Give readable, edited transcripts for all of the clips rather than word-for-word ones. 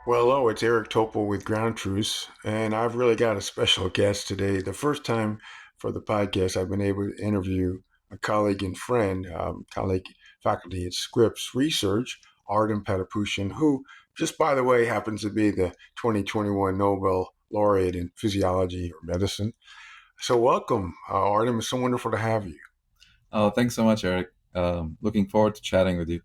Well, hello, it's Eric Topol with Ground Truths, and I've really got a special guest today. The first time for the podcast, I've been able to interview a colleague and friend, colleague faculty at Scripps Research, Ardem Patapoutian, who, just by the way, happens to be the 2021 Nobel laureate in physiology or medicine. So, welcome, Ardem. It's so wonderful to have you. Oh, thanks so much, Eric. Looking forward to chatting with you.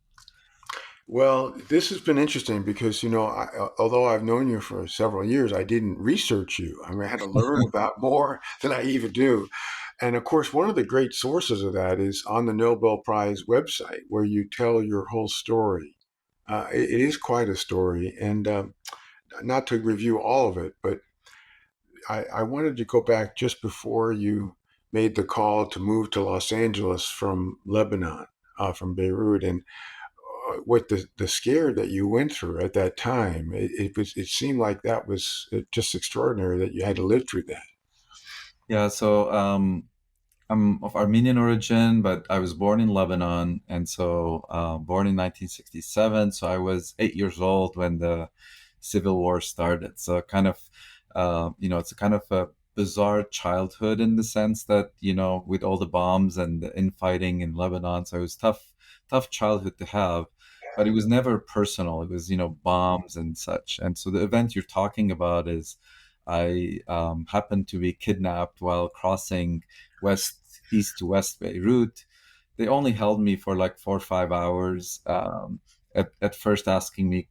Well, this has been interesting because, although I've known you for several years, I didn't research you. I mean, I had to learn about more than I even do. And of course, one of the great sources of that is on the Nobel Prize website, where you tell your whole story. It is quite a story. And not to review all of it, but I wanted to go back just before you made the call to move to Los Angeles from Lebanon, from Beirut. And what the scare that you went through at that time, it seemed like that was just extraordinary that you had to live through that. Yeah, so I'm of Armenian origin, but I was born in Lebanon, and so born in 1967. So I was 8 years old when the civil war started. So it's a kind of a bizarre childhood in the sense that with all the bombs and the infighting in Lebanon. So it was tough childhood to have, but it was never personal. It was bombs and such. And so the event you're talking about is I happened to be kidnapped while crossing east to west Beirut. They only held me for like 4 or 5 hours. At first, asking me,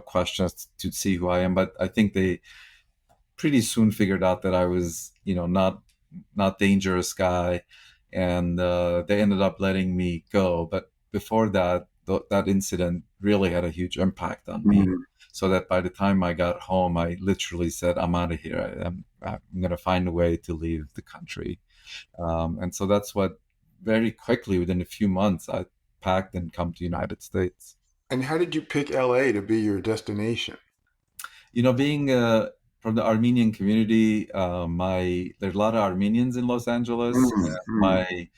questions to see who I am, but I think they pretty soon figured out that I was, not dangerous guy, and they ended up letting me go. But before that, that incident really had a huge impact on me. Mhm. So that by the time I got home, I literally said, "I'm out of here. I'm going to find a way to leave the country." And so that's what very quickly, within a few months, I packed and come to United States. And how did you pick LA to be your destination? Being from the Armenian community, my there's a lot of Armenians in Los Angeles. Mm-hmm.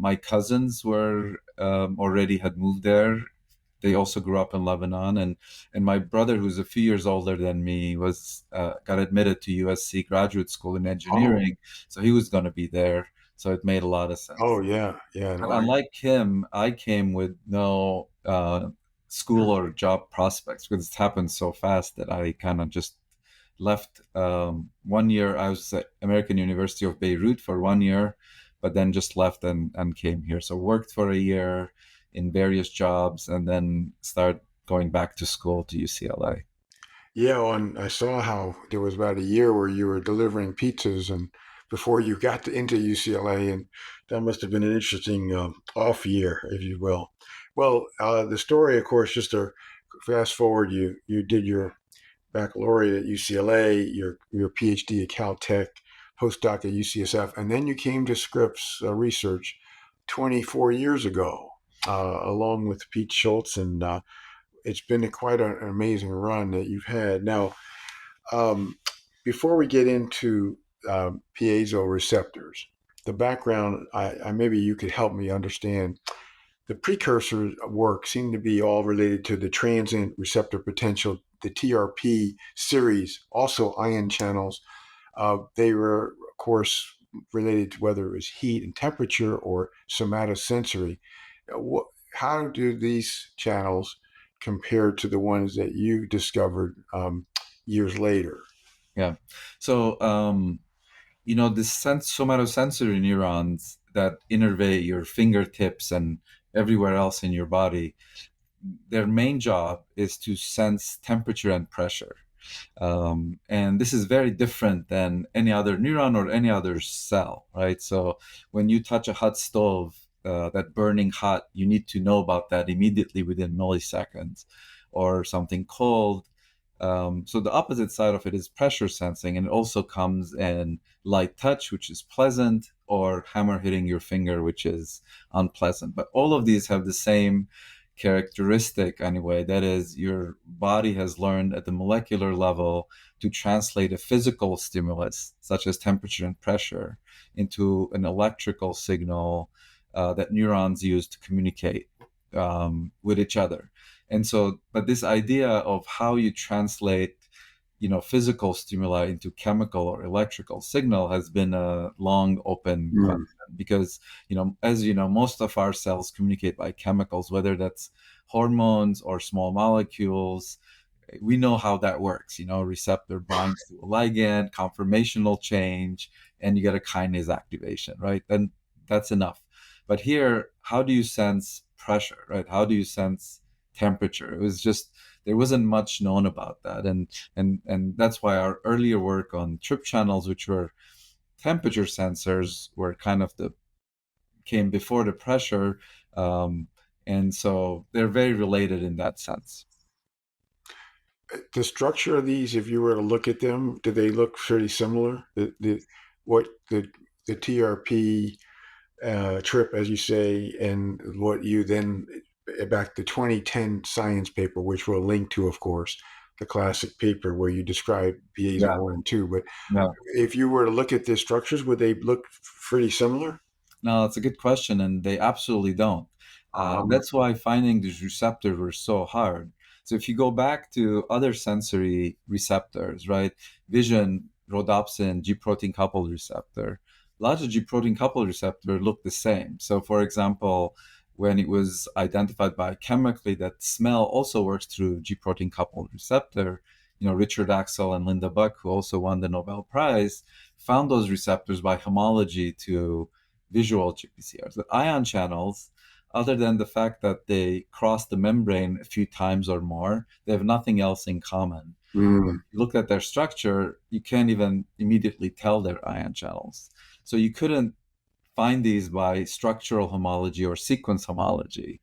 My cousins were already had moved there. They also grew up in Lebanon, and my brother, who's a few years older than me, was got admitted to USC graduate school in Oh, engineering, so he was going to be there. So it made a lot of oh sense. yeah, yeah. But No, unlike him, I came with no school or job prospects because it happened so fast that I kind of just left. 1 year, I was at American University of Beirut for 1 year, but then just left and came here. So worked for a year in various jobs and then started going back to school to UCLA. yeah. And I saw how there was about a year where you were delivering pizzas, and before you got into UCLA, and that must have been an interesting off year, if you will. Well, the story, of course, just to fast forward, you did your baccalaureate at UCLA, your PhD at Caltech, postdoc at UCSF, and then you came to Scripps Research 24 years ago, along with Pete Schultz, and it's been quite an amazing run that you've had. Now, um, before we get into piezo receptors, the background, I maybe you could help me understand. The precursor work seemed to be all related to the transient receptor potential, the TRP series, also ion channels. They were, of course, related to whether it was heat and temperature or somatosensory. How do these channels compare to the ones that you discovered years later? Yeah. So, the somatosensory neurons that innervate your fingertips and everywhere else in your body, their main job is to sense temperature and pressure. And this is very different than any other neuron or any other cell, right? So when you touch a hot stove, that burning hot, you need to know about that immediately within milliseconds, or something cold. So the opposite side of it is pressure sensing, and it also comes in light touch, which is pleasant, or hammer hitting your finger, which is unpleasant. But all of these have the same characteristic anyway. That is, your body has learned at the molecular level to translate a physical stimulus, such as temperature and pressure, into an electrical signal that neurons use to communicate. with each other. And so, but this idea of how you translate, physical stimuli into chemical or electrical signal has been a long open question Mm. because, as you know, most of our cells communicate by chemicals, whether that's hormones or small molecules. We know how that works. Receptor binds to a ligand, conformational change, and you get a kinase activation, right? Then that's enough. But here, how do you sense pressure, right? How do you sense temperature? It was just there wasn't much known about that, and that's why our earlier work on trip channels, which were temperature sensors, were kind of the came before the pressure, and so they're very related in that sense. The structure of these, if you were to look at them, do they look pretty similar? What the TRP trip, as you say, and what you then back to 2010 science paper, which we'll link to, of course, the classic paper where you describe PIEZO Yeah, 1 and 2. But yeah. if you were to look at the structures, would they look pretty similar? No, it's a good question, and they absolutely don't. Um, That's why finding these receptors were so hard. So if you go back to other sensory receptors, right? Vision, rhodopsin, G protein coupled receptor. Lots of G protein coupled receptor look the same. So for example, when it was identified biochemically that smell also works through G protein coupled receptor, Richard Axel and Linda Buck, who also won the Nobel Prize, found those receptors by homology to visual GPCRs. The ion channels, other than the fact that they cross the membrane a few times or more, they have nothing else in common. mm, You look at their structure, you can't even immediately tell they're ion channels. So you couldn't find these by structural homology or sequence homology.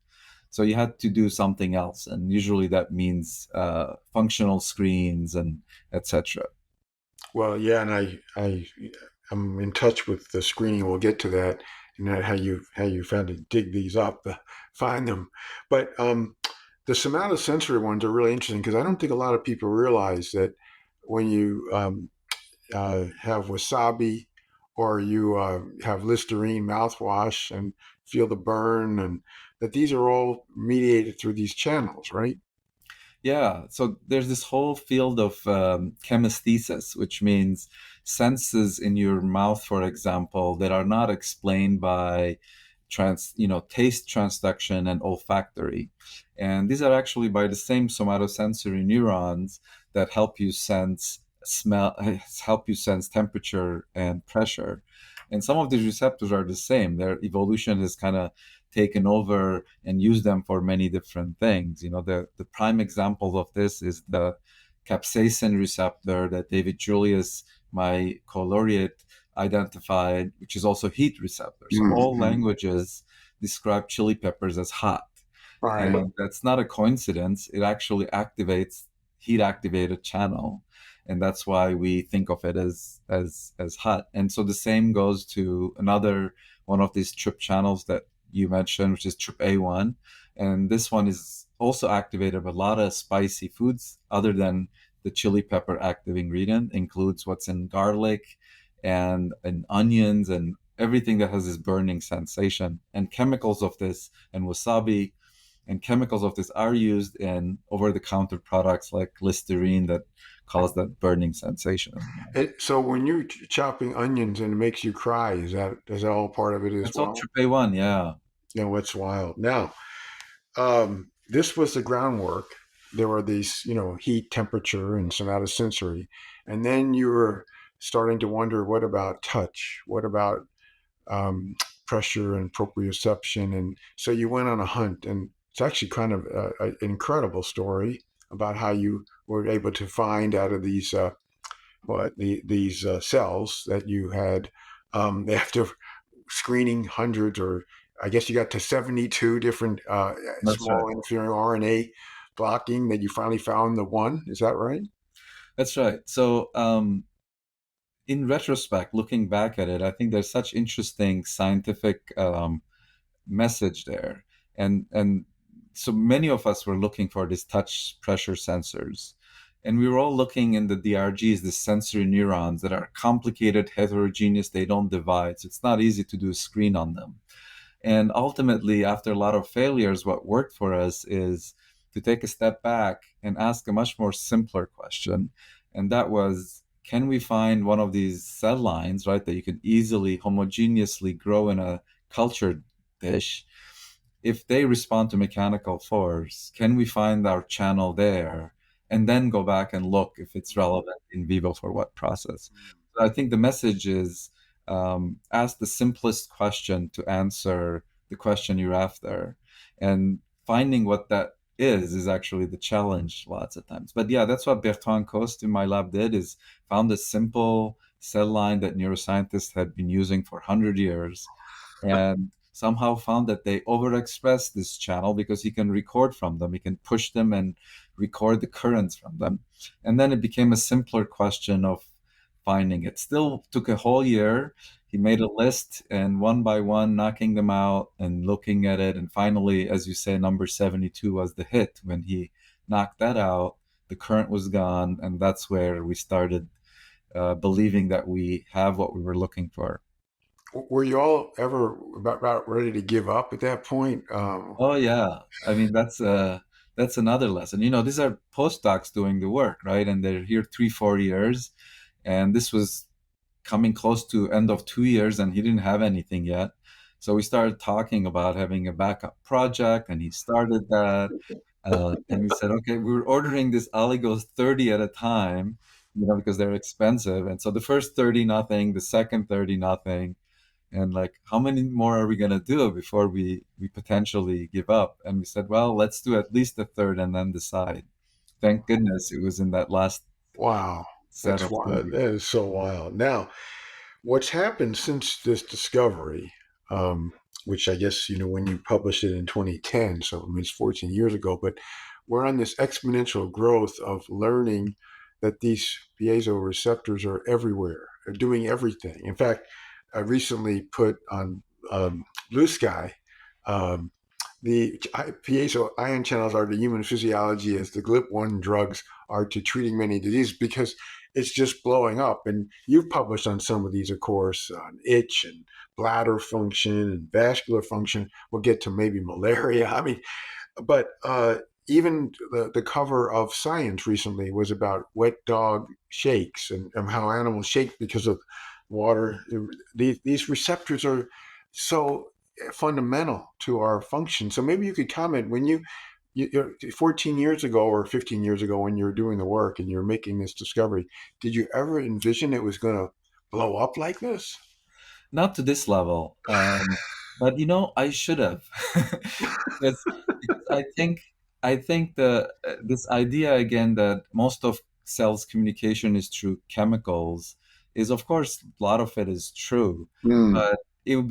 So you had to do something else, and usually that means functional screens and etc. well, yeah, and I'm in touch with the screening. We'll get to that, and that how you found to dig these up, find them. But the somatosensory ones are really interesting because I don't think a lot of people realize that when you have wasabi or you have Listerine mouthwash and feel the burn, and that these are all mediated through these channels, right? Yeah, so there's this whole field of chemesthesis, which means senses in your mouth, for example, that are not explained by taste transduction and olfactory. And these are actually by the same somatosensory neurons that help you sense smell, help you sense temperature and pressure. And some of these receptors are the same. Their evolution has kind of taken over and used them for many different things. The prime example of this is the capsaicin receptor that David Julius, my co-laureate, identified, which is also heat receptor. So all Mm-hmm. languages describe chili peppers as hot. Right. And that's not a coincidence. It actually activates heat activated channel. And that's why we think of it as hot. And so the same goes to another one of these trip channels that you mentioned, which is trip A1. And this one is also activated by a lot of spicy foods other than the chili pepper active ingredient, includes what's in garlic and onions and everything that has this burning sensation. And chemicals of this and wasabi and chemicals of this are used in over-the-counter products like Listerine that cause that burning sensation in the mouth. So when you're chopping onions and it makes you cry, is that all part of it as That's all well? tryptophan one, yeah. You know, it's wild. Now, this was the groundwork. There were these, heat, temperature, and somatosensory, and then you were starting to wonder, what about touch? What about um, pressure and proprioception? And so you went on a hunt, and it's actually kind of an incredible story about how you were able to find out of these these cells that you had. After screening hundreds, or I guess you got to 72 different That's right. small interfering RNA blocking, that you finally found the one. Is that right? That's right. So, in retrospect, looking back at it, I think there's such interesting scientific message there, and so many of us were looking for these touch pressure sensors, and we were all looking in the DRGs, the sensory neurons that are complicated, heterogeneous. They don't divide, so it's not easy to do a screen on them. And ultimately, after a lot of failures, what worked for us is to take a step back and ask a much more simpler question. And that was, can we find one of these cell lines, right, that you can easily homogeneously grow in a cultured dish? If they respond to mechanical force, can we find our channel there and then go back and look if it's relevant in vivo for what process? So I think the message is, ask the simplest question to answer the question you're after. And finding what that is actually the challenge lots of times. But yeah, that's what Bertrand Coste in my lab did, is found a simple cell line that neuroscientists had been using for 100 years, and somehow found that they overexpress this channel because he can record from them. He can push them and record the currents from them. And then it became a simpler question of finding it. Still took a whole year. He made a list and one by one knocking them out and looking at it. And finally, as you say, number 72 was the hit. When he knocked that out, the current was gone. And that's where we started believing that we have what we were looking for. Were you all ever about ready to give up at that point? Oh yeah. I mean, that's another lesson. You know, these are postdocs doing the work, right? And they're here 3, 4 years. And this was coming close to end of 2 years, and he didn't have anything yet. So we started talking about having a backup project, and he started that. And we said, okay, we were ordering these oligos 30 at a time, you know, because they're expensive. And so the first 30, nothing, the second 30, nothing. And like, how many more are we going to do before we potentially give up? And we said, well, let's do at least a third and then decide. Thank goodness it was in that last Wow, set of that 30. is so wild. Now, what's happened since this discovery, which I guess, when you published it in 2010, so I mean, it's 14 years ago, but we're on this exponential growth of learning that these piezo receptors are everywhere, they're doing everything. In fact, I recently put on Blue Sky, um, the piezo ion channels are to human physiology as the GLP-1 drugs are to treating many diseases, because it's just blowing up. And you've published on some of these, of course, on itch and bladder function and vascular function. We'll get to maybe malaria. I mean, but even the cover of Science recently was about wet dog shakes, and how animals shake because of water. These receptors are so fundamental to our function. So maybe you could comment when you 14 years ago or 15 years ago, when you were doing the work and you're making this discovery, did you ever envision it was going to blow up like this? Not to this level, but you know, I should have, because because I think the this idea again that most of cells communication is through chemicals is, of course, a lot of it is true, Mm, but it would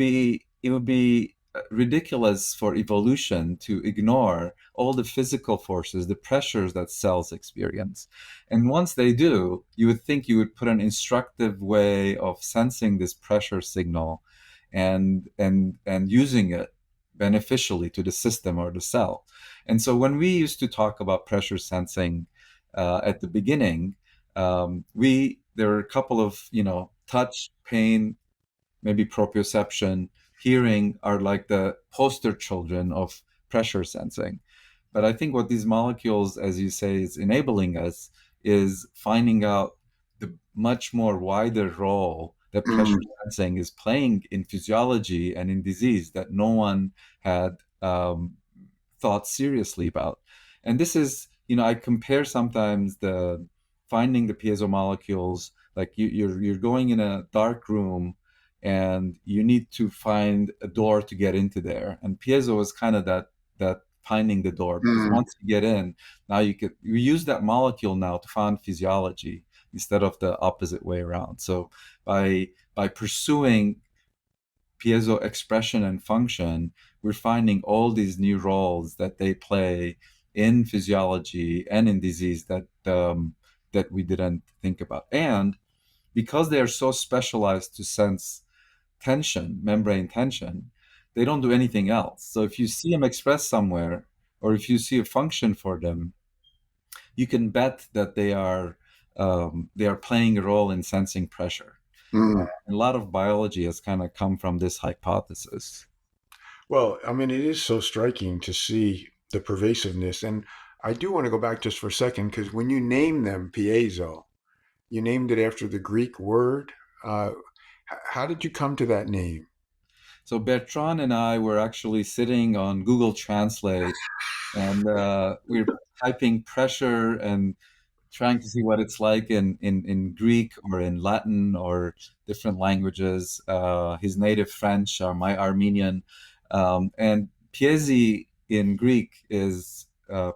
be ridiculous for evolution to ignore all the physical forces, the pressures that cells experience. And once they do, you would think you would put an instructive way of sensing this pressure signal and using it beneficially to the system or the cell. And so when we used to talk about pressure sensing at the beginning, we there were a couple of, touch, pain, maybe proprioception, hearing are like the poster children of pressure sensing. But I think what these molecules, as you say, is enabling us is finding out the much more wider role that pressure mm, sensing is playing in physiology and in disease that no one had thought seriously about. And this is, I compare sometimes the finding the piezo molecules, like you're going in a dark room and you need to find a door to get into there. And piezo is kind of that finding the door, because mm, once you get in, now you use that molecule now to find physiology instead of the opposite way around. So by pursuing piezo expression and function, we're finding all these new roles that they play in physiology and in disease that we didn't think about. And because they are so specialized to sense tension, membrane tension, they don't do anything else. So if you see them expressed somewhere, or if you see a function for them, you can bet that they are playing a role in sensing pressure. mm. A lot of biology has kind of come from this hypothesis. Well, I mean, it is so striking to see the pervasiveness. And I do want to go back just for a second because when you name them Piezo, you named it after the Greek word. Uh, how did you come to that name? So Bertrand and I were actually sitting on Google Translate, and we're typing pressure and trying to see what it's like in Greek or in Latin or different languages. His native French or my Armenian. And piezi in Greek is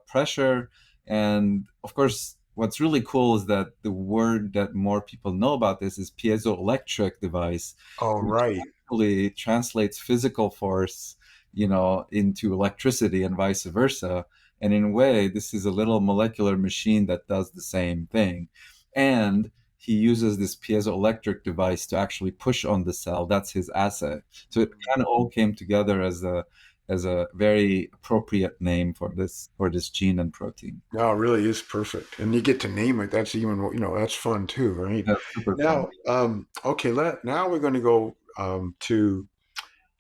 pressure. And of course, what's really cool is that the word that more people know about this is piezoelectric device, Oh, which right. actually translates physical force, into electricity and vice versa. And in a way, this is a little molecular machine that does the same thing. And he uses this piezoelectric device to actually push on the cell. That's his asset. So it kind of all came together as a very appropriate name for this gene and protein. No, it really is perfect. And you get to name it. That's even, that's fun too, right? That's super fun. Now, okay, now we're going to go to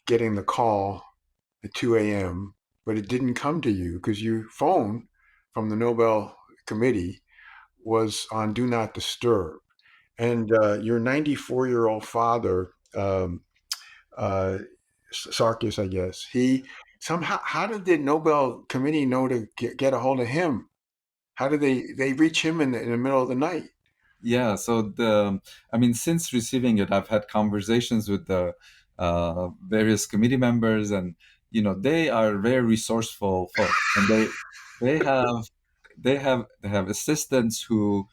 getting the call at 2 a.m., but it didn't come to you because your phone from the Nobel Committee was on Do Not Disturb. And your 94-year-old father, uh, Sarkis, I guess, he somehow, how did the Nobel Committee know to get a hold of him? How did they reach him in the middle of the night? Yeah, so since receiving it, I've had conversations with the various committee members, and they are very resourceful folks, and they have they have assistants who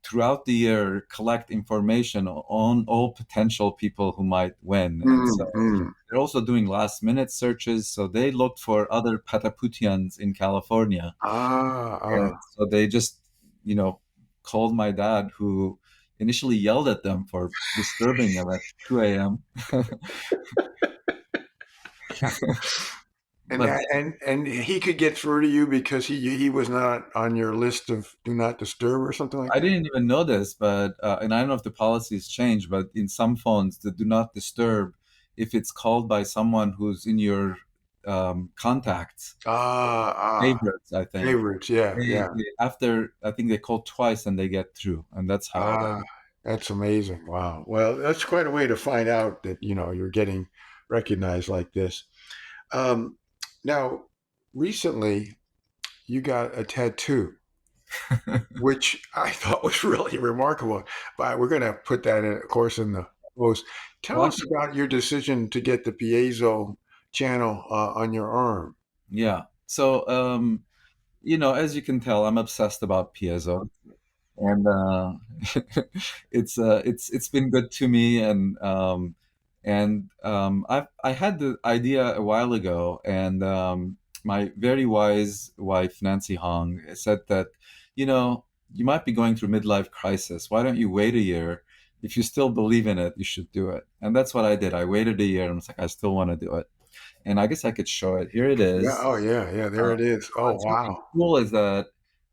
throughout the year collect information on all potential people who might win, and so Mm-hmm. they're also doing last minute searches. So they looked for other Patapoutians in California, Ah, and ah. so they just, you know, called my dad, who initially yelled at them for disturbing them at 2 a.m. And But and he could get through to you because he was not on your list of Do Not Disturb or something like I that? didn't even know this, but and I don't know if the policies changed, but in some phones, the do not disturb, if it's called by someone who's in your contacts, Ah, ah. favorites, I think. Favorites, yeah, yeah. After I think they call twice and they get through, and that's how that. Ah, that's amazing. Wow. Well, that's quite a way to find out that, you're getting recognized like this. Um, now, recently you got a tattoo, which I thought was really remarkable. But we're going to put that in, of course, in the post. Tell Well, us about your decision to get the piezo channel on your arm. yeah. So, as you can tell, I'm obsessed about piezo, and it's been good to me, and I had the idea a while ago, and my very wise wife Nancy Hong said that you might be going through midlife crisis. Why don't you wait a year? If you still believe in it, you should do it. And that's what I did. I waited a year, and I was like, I still want to do it. And I guess I could show it. Here it Yeah. is. Oh, yeah. Yeah. There it is. Oh, What's really wow. cool is that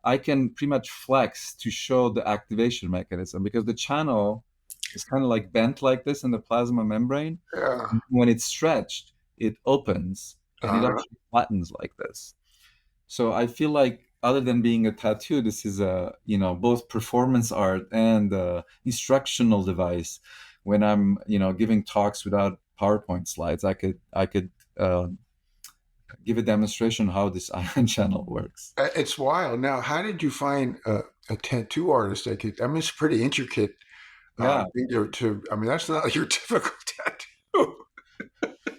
I can pretty much flex to show the activation mechanism, because the channel is kind of like bent like this in the plasma membrane. Yeah. When it's stretched, it opens and it Uh, actually flattens like this. So I feel like, other than being a tattoo, this is a, both performance art and instructional device. When I'm, giving talks without PowerPoint slides, I could give a demonstration how this ion channel works. it's wild. Now, how did you find a tattoo artist that could? I mean, it's pretty intricate. Yeah, Thing I mean, that's not your typical tattoo.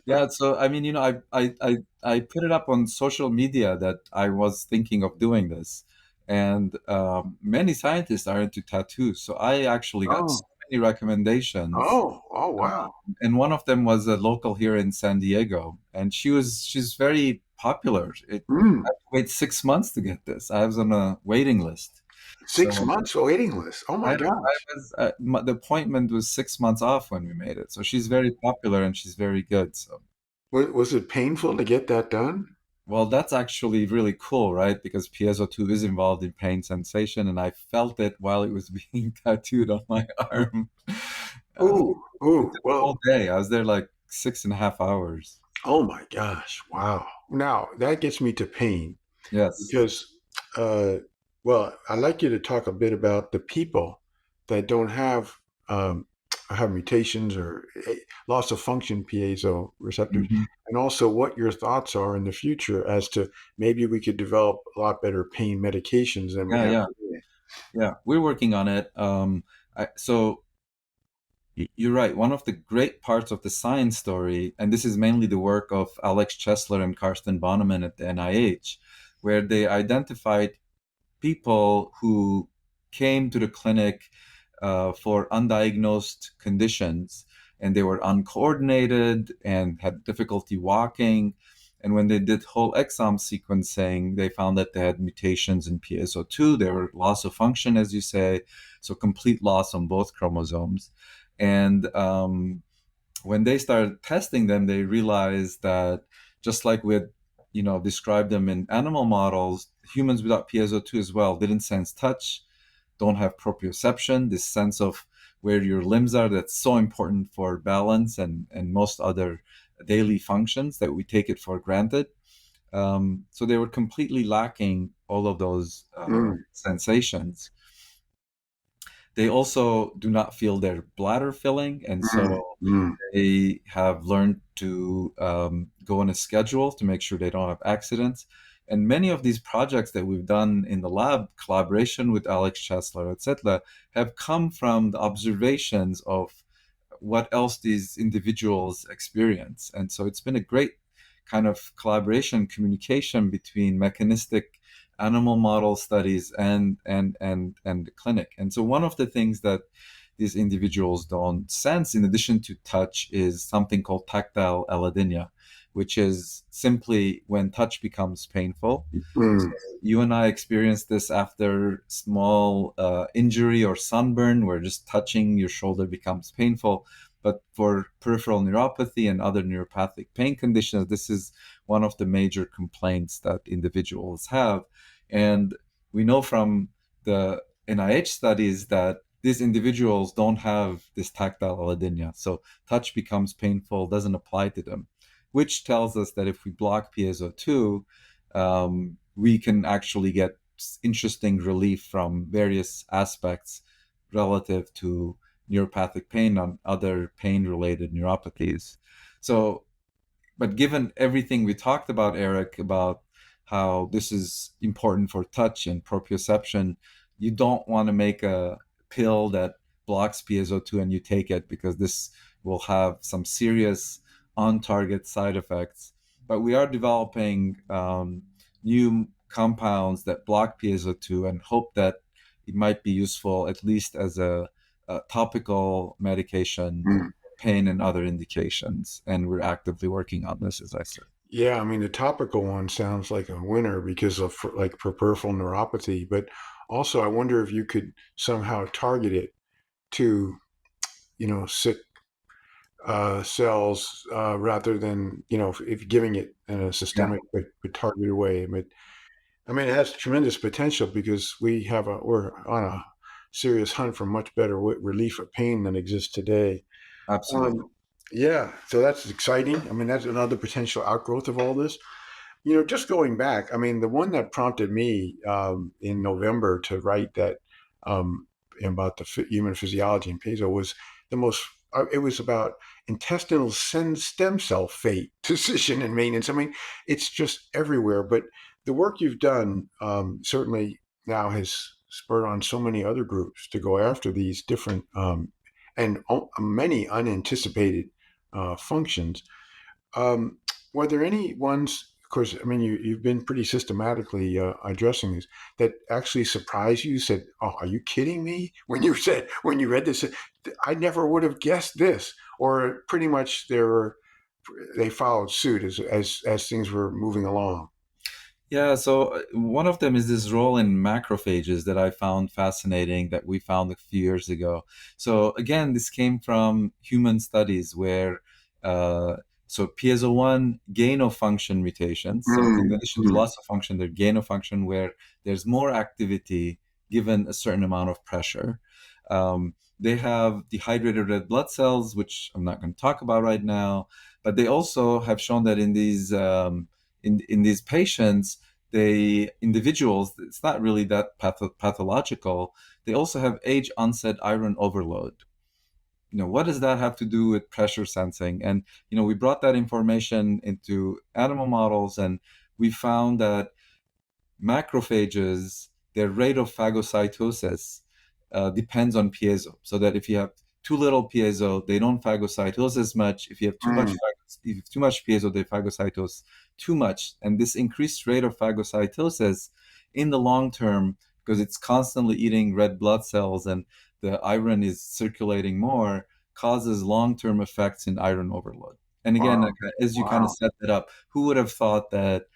yeah. So I mean, I put it up on social media that I was thinking of doing this, and many scientists are into tattoos. So I actually got so Oh, many recommendations, oh, wow. and one of them was a local here in San Diego, and she's very popular. I Mm, had to wait 6 months to get this. I was on a waiting list. 6 months waiting list. Oh my I gosh. was the appointment was 6 months off when we made it. So she's very popular and she's very good. So, Was it painful to get that done? well, that's actually really cool, right? Because piezo 2 is involved in pain sensation, and I felt it while it was being tattooed on my arm. Uh, Ooh, it ooh. took a Well, whole day. I was there like 6.5 hours. Oh my gosh. Wow. Now that gets me to pain Yes. because, uh, well, I'd like you to talk a bit about the people that don't um, have mutations or loss of function piezo receptors, Hmm. and also what your thoughts are in the future as to maybe we could develop a lot better pain medications than we Yeah, have yeah, today. yeah. We're working on it. So you're right. One of the great parts of the science story, and this is mainly the work of Alex Chesler and Karsten Bonneman at the NIH, where they identified people who came to the clinic for undiagnosed conditions, and they were uncoordinated and had difficulty walking. And when they did whole exome sequencing, they found that they had mutations in PSO2. They were loss of function, as you say, so complete loss on both chromosomes. And when they started testing them, they realized that just like we had, described them in animal models, humans without PSO2 as well didn't sense touch, don't have proprioception, this sense of where your limbs are that's so important for balance and most other daily functions that we take it for granted. So they were completely lacking all of those Mm, sensations. They also do not feel their bladder filling, and mm, so mm, they have learned to go on a schedule to make sure they don't have accidents. And many of these projects that we've done in the lab, collaboration with Alex Chesler, etc., have come from the observations of what else these individuals experience. And so it's been a great kind of collaboration, communication between mechanistic animal model studies and the clinic. And so one of the things that these individuals don't sense, in addition to touch, is something called tactile allodynia, which is simply when touch becomes painful. So mm, you and I experienced this after small injury or sunburn, where just touching your shoulder becomes painful. But for peripheral neuropathy and other neuropathic pain conditions, this is one of the major complaints that individuals have. And we know from the NIH studies that these individuals don't have this tactile allodynia. So touch becomes painful, doesn't apply to them, which tells us that if we block piezo2, we can actually get interesting relief from various aspects relative to neuropathic pain and other pain related neuropathies. So but given everything we talked about, Eric, about how this is important for touch and proprioception, you don't want to make a pill that blocks piezo2 and you take it, because this will have some serious on target side effects. But we are developing new compounds that block piezo2 and hope that it might be useful, at least as a topical medication, mm. pain and other indications. And we're actively working on this, as I said. Yeah, I mean the topical one sounds like a winner because of like for peripheral neuropathy, but also I wonder if you could somehow target it to sick cells rather than if giving it in a Yeah, systemic but targeted way. But I mean it has tremendous potential because we're on a serious hunt for much better relief of pain than exists today. absolutely. Um, yeah, so that's exciting. I mean that's another potential outgrowth of all this. Just going back, I mean, the one that prompted me in November to write that um, about the human physiology and PIEZO was the most. It was about intestinal stem cell fate, decision, and maintenance. I mean, it's just everywhere. But the work you've done certainly now has spurred on so many other groups to go after these different and many unanticipated functions. Um, were there any ones? Of course, I mean you've been pretty systematically addressing these that actually surprised you. You said, "Oh, are you kidding me?" When you read this, I never would have guessed this. Or pretty much they followed suit as things were moving along. Yeah, so one of them is this role in macrophages that I found fascinating, that we found a few years ago. So again, this came from human studies where uh, so piezo1 gain of function mutations. So in Mm, addition to mm, loss of function, there's gain of function where there's more activity given a certain amount of pressure. they have dehydrated red blood cells, which I'm not going to talk about right now. But they also have shown that in these patients, they individuals, it's not really that pathological. They also have age onset iron overload. What does that have to do with pressure sensing? And we brought that information into animal models, and we found that macrophages, their rate of phagocytosis depends on piezo. So that if you have too little piezo, they don't phagocytose as much. If you have Mm. too much piezo, they phagocytose too much. And this increased rate of phagocytosis in the long term, because it's constantly eating red blood cells and the iron is circulating more, causes long-term effects in iron overload. And again, Wow. like, as you kind of Wow. set that up, who would have thought that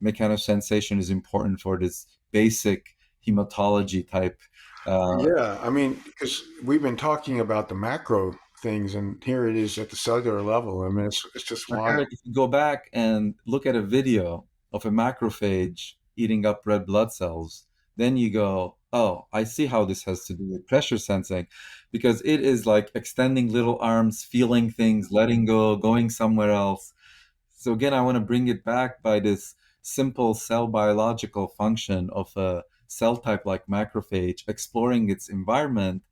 mechanosensation is important for this basic hematology type? Uh, Yeah, I mean, because we've been talking about the macro things, and here it is at the cellular level. I mean, it's just but wild. Eric, if you go back and look at a video of a macrophage eating up red blood cells, then you go, oh, I see how this has to do with pressure sensing, because it is like extending little arms, feeling things, letting go, going somewhere else. So again, I want to bring it back by this simple cell biological function of a cell type like macrophage. Exploring its environment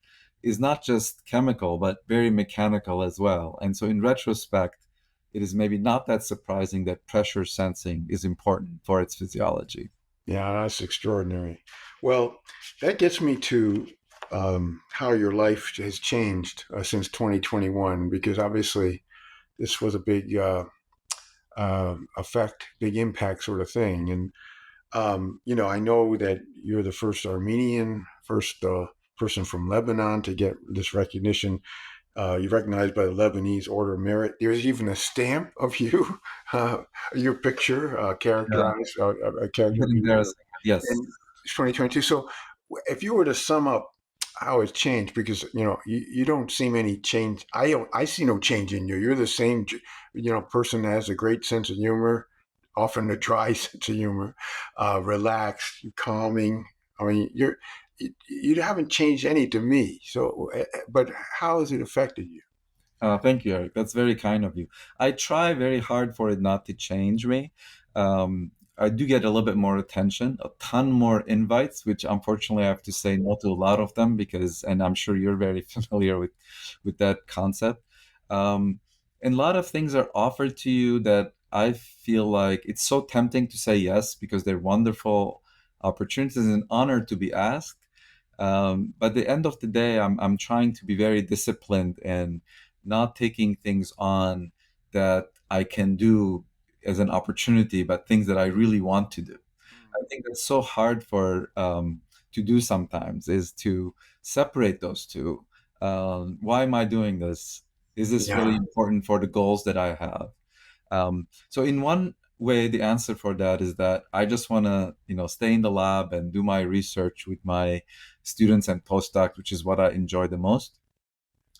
is not just chemical, but very mechanical as well. And so in retrospect, it is maybe not that surprising that pressure sensing is important for its physiology. Yeah, that's extraordinary. Well, that gets me to how your life has changed since 2021, because obviously this was a big effect, big impact sort of thing. And I know that you're the first Armenian, first person from Lebanon to get this recognition. You're recognized by the Lebanese Order of Merit. There's even a stamp of you, uh, your picture, Yeah, characterized, a a character bit of you embarrassing. Yes. in 2022. So, if you were to sum up how it's changed, because you don't seem any change. I see no change in you. You're the same, person that has a great sense of humor, often a dry sense of humor, relaxed, calming. I mean, you haven't changed any to me. So, but how has it affected you? Thank you, Eric. That's very kind of you. I try very hard for it not to change me. I do get a little bit more attention, a ton more invites, which unfortunately I have to say no to a lot of them because, and I'm sure you're very familiar with that concept. And a lot of things are offered to you that I feel like it's so tempting to say yes because they're wonderful opportunities and an honor to be asked. But at the end of the day, I'm trying to be very disciplined and not taking things on that I can do as an opportunity, but things that I really want to do. I think that's so hard for to do sometimes is to separate those two. Why am I doing this? Is this really Yeah. important for the goals that I have? So in one way, the answer for that is that I just want to, stay in the lab and do my research with my students and postdocs, which is what I enjoy the most.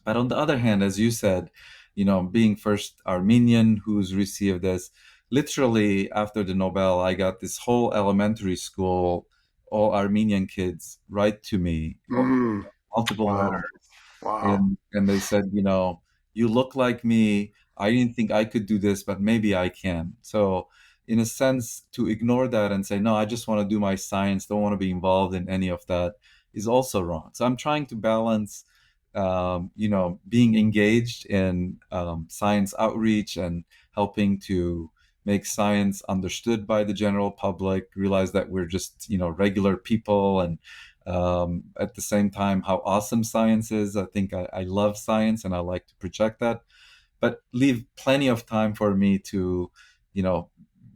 But on the other hand, as you said, being first Armenian who's received this, literally after the Nobel, I got this whole elementary school, all Armenian kids write to me, Mm. multiple Wow. letters, Wow. and they said, you look like me. I didn't think I could do this, but maybe I can. So, in a sense, to ignore that and say, no, I just want to do my science, don't want to be involved in any of that, is also wrong. So I'm trying to balance, being engaged in science outreach and helping to make science understood by the general public, realize that we're just, regular people, and at the same time, how awesome science is. I think I love science and I like to project that, but leave plenty of time for me to, you know,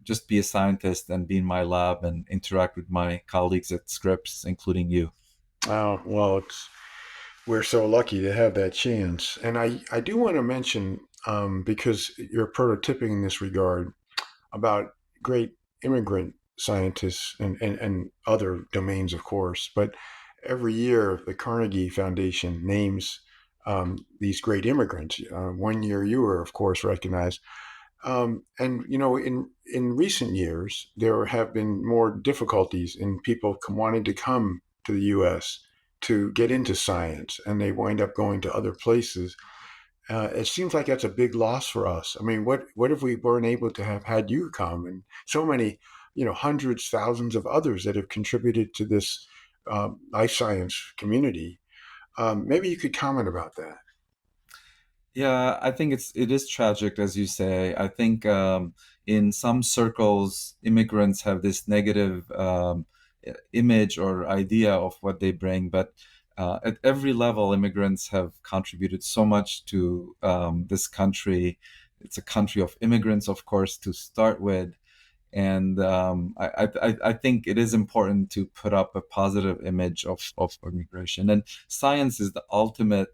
just be a scientist and be in my lab and interact with my colleagues at Scripps, including you. Wow. Well, we're so lucky to have that chance. And I do want to mention, because you're prototyping in this regard, about great immigrant scientists and other domains, of course. But every year, the Carnegie Foundation names these great immigrants. One year, you were, of course, recognized. And in recent years, there have been more difficulties in people wanting to come to the U.S. to get into science, and they wind up going to other places. It seems like that's a big loss for us. I mean, what if we weren't able to have had you come and so many, hundreds, thousands of others that have contributed to this life science community? Maybe you could comment about that. Yeah, I think it is tragic, as you say. I think in some circles, immigrants have this negative image or idea of what they bring, but at every level, immigrants have contributed so much to this country. It's a country of immigrants, of course, to start with, and I think it is important to put up a positive image of immigration. And science is the ultimate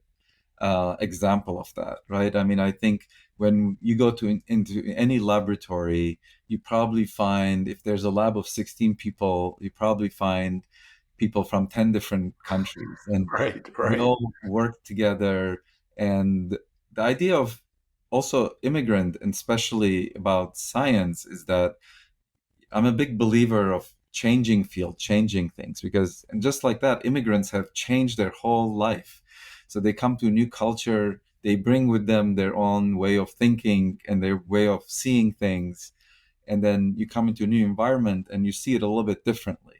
example of that, right? I mean, I think when you go into any laboratory, you probably find, if there's a lab of 16 people, you probably find people from 10 different countries, and Right, we right. all work together. And the idea of also immigrant, and especially about science, is that I'm a big believer of changing field, changing things, because and just like that, immigrants have changed their whole life. So they come to a new culture, they bring with them their own way of thinking and their way of seeing things, and then you come into a new environment and you see it a little bit differently.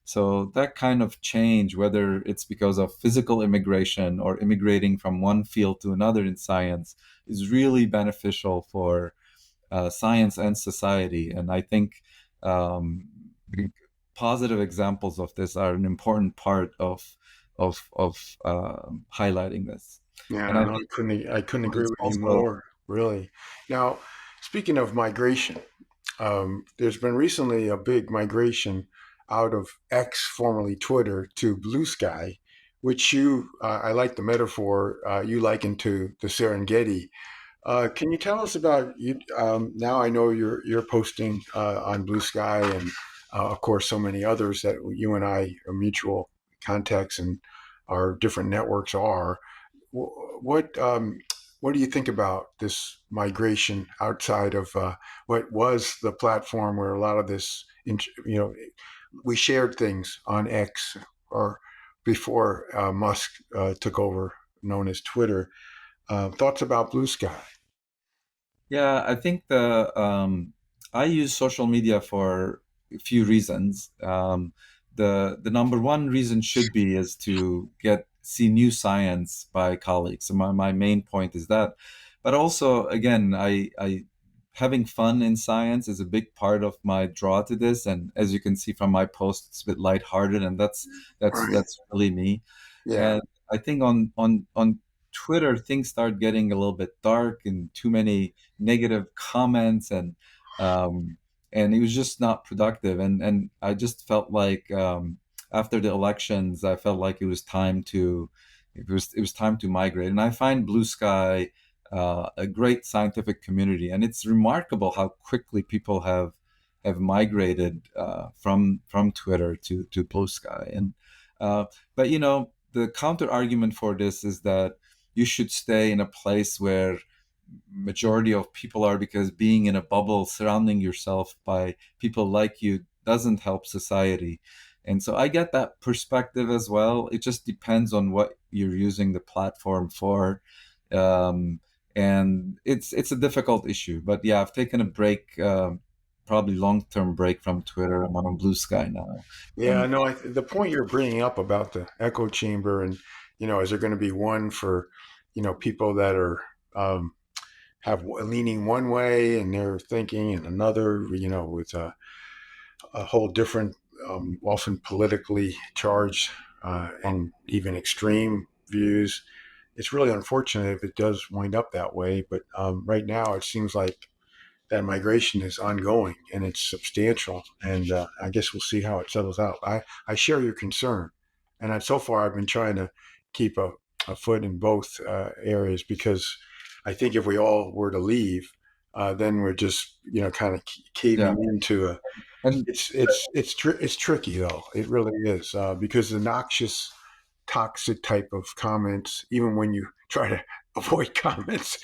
So that kind of change, whether it's because of physical immigration or immigrating from one field to another in science, is really beneficial for science and society. And I think um, positive examples of this are an important part of highlighting this. And Yeah, I no, think I couldn't agree it's with you also more, really. Now, speaking of migration, there's been recently a big migration out of X, formerly Twitter, to Blue Sky, which I like the metaphor, you liken to the Serengeti. Can you tell us about you? Now I know you're posting on Blue Sky, and of course so many others that you and I are mutual contacts and our different networks are. What do you think about this migration outside of what was the platform where a lot of this, we shared things on X or before Musk took over, known as Twitter. Thoughts about Blue Sky? Yeah, I think I use social media for a few reasons. The number one reason should be is to get see new science by colleagues. So my main point is that. But also, again, I having fun in science is a big part of my draw to this. And as you can see from my post, it's a bit lighthearted, and Right. that's really me. Yeah. And I think on Twitter, things start getting a little bit dark and too many negative comments, um, and it was just not productive. And I just felt like after the elections, I felt like it was time to migrate. And I find Blue Sky a great scientific community, and it's remarkable how quickly people have migrated from Twitter to Blue Sky. And but the counter argument for this is that you should stay in a place where majority of people are, because being in a bubble surrounding yourself by people like you doesn't help society. And so I get that perspective as well. It just depends on what you're using the platform for. um, and it's a difficult issue, but yeah, I've taken a break, probably long-term break from Twitter. I'm on Blue Sky now. Yeah, And no, the point you're bringing up about the echo chamber and, is there going to be one for, people that are, have leaning one way and they're thinking and another, with a whole different, often politically charged and even extreme views. It's really unfortunate if it does wind up that way. But right now, it seems like that migration is ongoing and it's substantial. And I guess we'll see how it settles out. I share your concern. And so far, I've been trying to keep a foot in both areas because I think if we all were to leave, then we're just, kind of yeah, caving into a. and It's tricky though. It really is because the noxious, toxic type of comments, even when you try to avoid comments,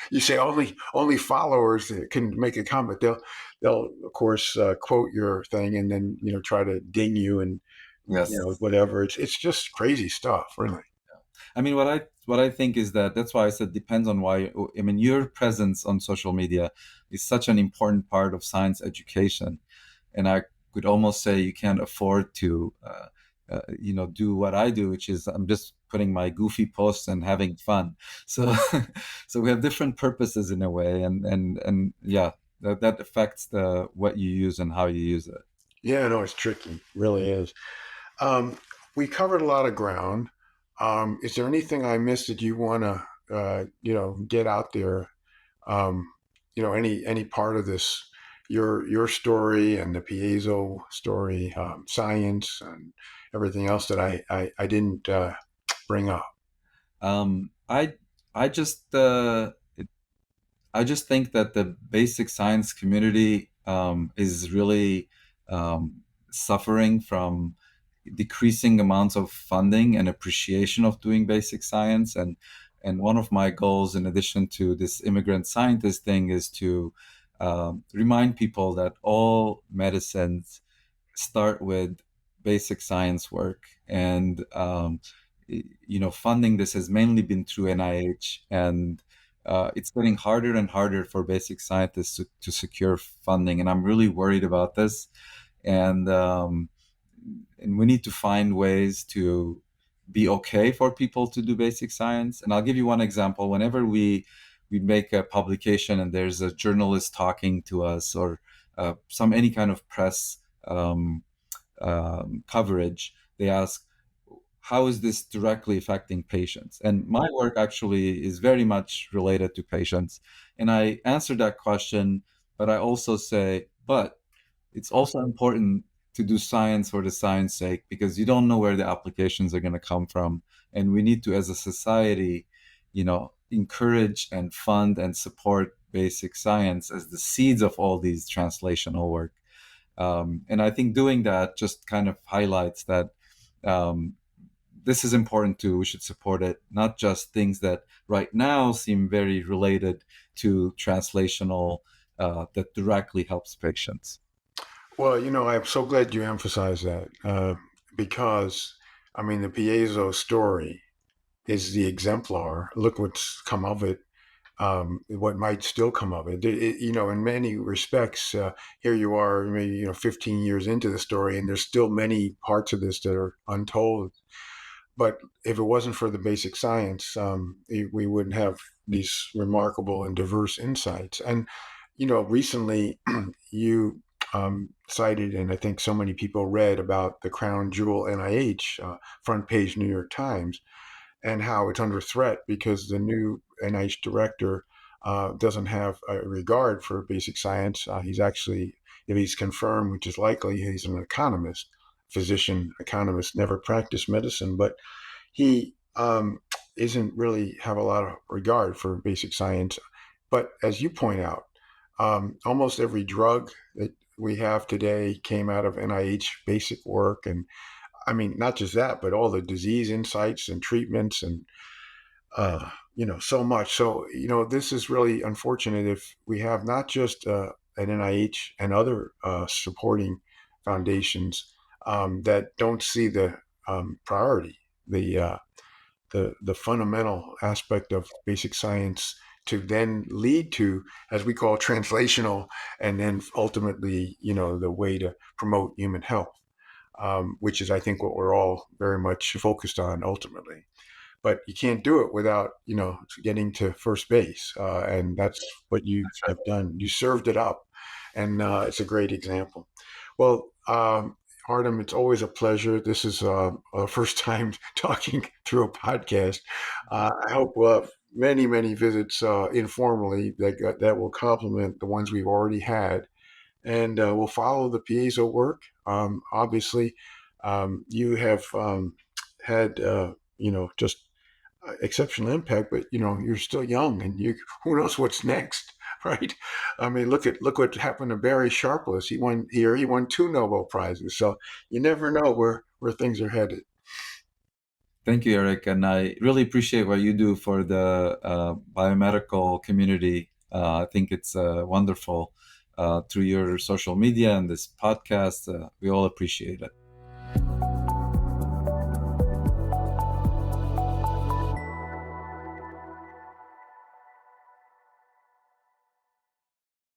you say only followers that can make a comment. They'll of course quote your thing and then try to ding you and Yes. whatever. It's just crazy stuff, really. I mean, what I think is that that's why I said depends on why. I mean, your presence on social media is such an important part of science education, and I could almost say you can't afford to, do what I do, which is I'm just putting my goofy posts and having fun. So, so we have different purposes in a way, and yeah, that affects the what you use and how you use it. Yeah, no, it's tricky, really is. Um, we covered a lot of ground. Is there anything I missed that you want to, get out there? Um, any part of this, your story and the Piezo story, science and everything else that I didn't bring up. Um, I I just I just think that the basic science community is really suffering from decreasing amounts of funding and appreciation of doing basic science. And one of my goals, in addition to this immigrant scientist thing, is to remind people that all medicines start with basic science work. And funding this has mainly been through NIH, and it's getting harder and harder for basic scientists to secure funding. And I'm really worried about this. And um, and we need to find ways to be okay for people to do basic science. And I'll give you one example. Whenever we make a publication and there's a journalist talking to us, or some any kind of press coverage, they ask, how is this directly affecting patients? And my work actually is very much related to patients. And I answer that question, but I also say, but it's also important to do science for the science sake, because you don't know where the applications are going to come from. And we need to, as a society, encourage and fund and support basic science as the seeds of all these translational work. And I think doing that just kind of highlights that um, this is important too. We should support it, not just things that right now seem very related to translational, that directly helps patients. Well, I'm so glad you emphasized that because, I mean, the Piezo story is the exemplar. Look what's come of it, what might still come of it. In many respects, here you are, maybe 15 years into the story, and there's still many parts of this that are untold. But if it wasn't for the basic science, we wouldn't have these remarkable and diverse insights. And recently you cited, and I think so many people read about the crown jewel NIH front page New York Times, and how it's under threat because the new NIH director doesn't have a regard for basic science. He's actually, if he's confirmed, which is likely, he's an economist, physician, economist, never practiced medicine, but he isn't really have a lot of regard for basic science. But as you point out, almost every drug that we have today came out of NIH basic work. And I mean, not just that, but all the disease insights and treatments and, so much. So, this is really unfortunate if we have not just an NIH and other supporting foundations that don't see the priority, the, uh, the fundamental aspect of basic science to then lead to, as we call, translational, and then ultimately, the way to promote human health, which is, I think, what we're all very much focused on ultimately. But you can't do it without, getting to first base, and that's what you That's have right. done. You served it up, and it's a great example. Well, Ardem, it's always a pleasure. This is our first time talking through a podcast. I hope we'll have many, many visits informally that will complement the ones we've already had, and we'll follow the piezo work. Obviously, you have had just exceptional impact, but you're still young, and you who knows what's next, right? I mean, look what happened to Barry Sharpless. He won two Nobel prizes, so you never know where things are headed. Thank you, Eric. And I really appreciate what you do for the biomedical community. I think it's wonderful through your social media and this podcast. We all appreciate it.